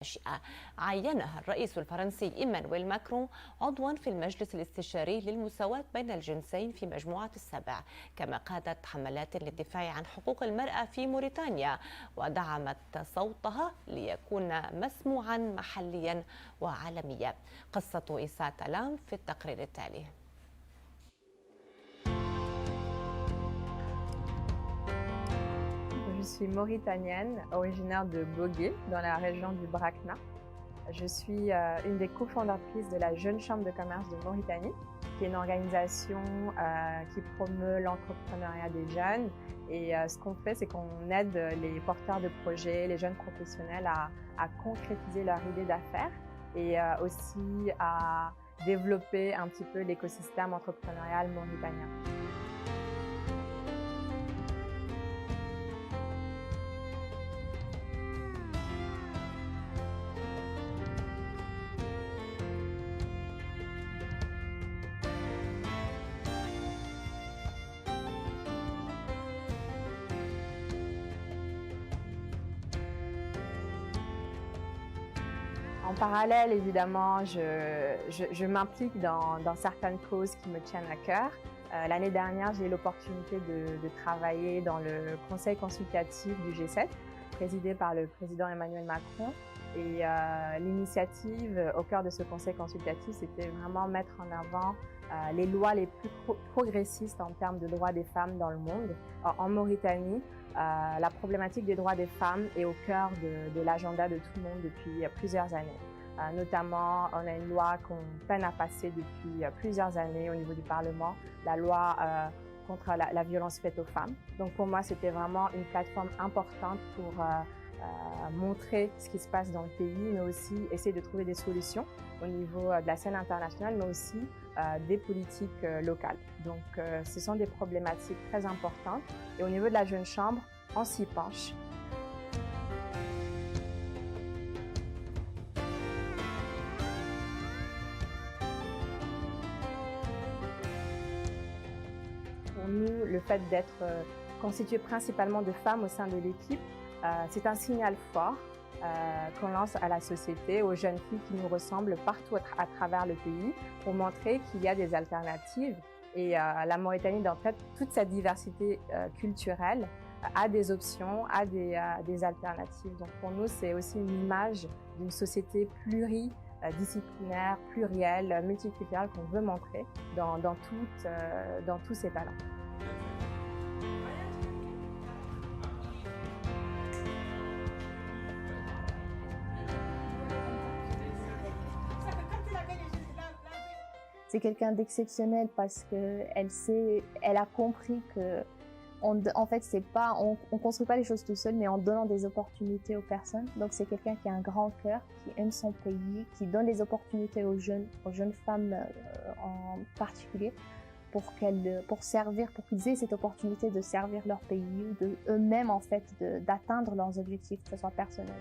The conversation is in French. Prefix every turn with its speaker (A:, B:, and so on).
A: الناشئة. عينها الرئيس الفرنسي إيمانويل ماكرون عضوا في المجلس الاستشاري للمساواة بين الجنسين في مجموعة السبع، كما قادت حملات للدفاع عن حقوق المرأة في موريتانيا ودعمت صوتها ليكون مسموعا محليا وعالميا. قصة إيسا تلام في التقرير التالي.
B: Je suis mauritanienne, originaire de Bogué, dans la région du Brakna. Je suis une des cofondatrices de la Jeune Chambre de commerce de Mauritanie, qui est une organisation qui promeut l'entrepreneuriat des jeunes. Et ce qu'on fait, c'est qu'on aide les porteurs de projets, les jeunes professionnels à concrétiser leur idée d'affaires et aussi à développer un petit peu l'écosystème entrepreneurial mauritanien. En parallèle, évidemment, je m'implique dans certaines causes qui me tiennent à cœur. L'année dernière, j'ai eu l'opportunité de travailler dans le conseil consultatif du G7, présidé par le président Emmanuel Macron. Et l'initiative au cœur de ce conseil consultatif, c'était vraiment mettre en avant les lois les plus progressistes en termes de droits des femmes dans le monde. En Mauritanie, la problématique des droits des femmes est au cœur de l'agenda de tout le monde depuis plusieurs années. Notamment, on a une loi qu'on peine à passer depuis plusieurs années au niveau du Parlement, la loi contre la violence faite aux femmes. Donc pour moi, c'était vraiment une plateforme importante pour montrer ce qui se passe dans le pays, mais aussi essayer de trouver des solutions au niveau de la scène internationale, mais aussi des politiques locales. Donc ce sont des problématiques très importantes et au niveau de la Jeune Chambre, on s'y penche. Pour nous, le fait d'être constitué principalement de femmes au sein de l'équipe, c'est un signal fort qu'on lance à la société, aux jeunes filles qui nous ressemblent partout à travers le pays, pour montrer qu'il y a des alternatives. Et la Mauritanie, dans toute sa diversité culturelle, a des options, a des alternatives. Donc pour nous, c'est aussi une image d'une société pluridisciplinaire, plurielle, multiculturelle qu'on veut montrer dans tous ses talents.
C: C'est quelqu'un d'exceptionnel parce que elle a compris que, en fait, on construit pas les choses tout seul, mais en donnant des opportunités aux personnes. Donc c'est quelqu'un qui a un grand cœur, qui aime son pays, qui donne des opportunités aux jeunes femmes en particulier, pour qu'ils aient cette opportunité de servir leur pays ou de eux-mêmes en fait d'atteindre leurs objectifs, que ce soit personnel.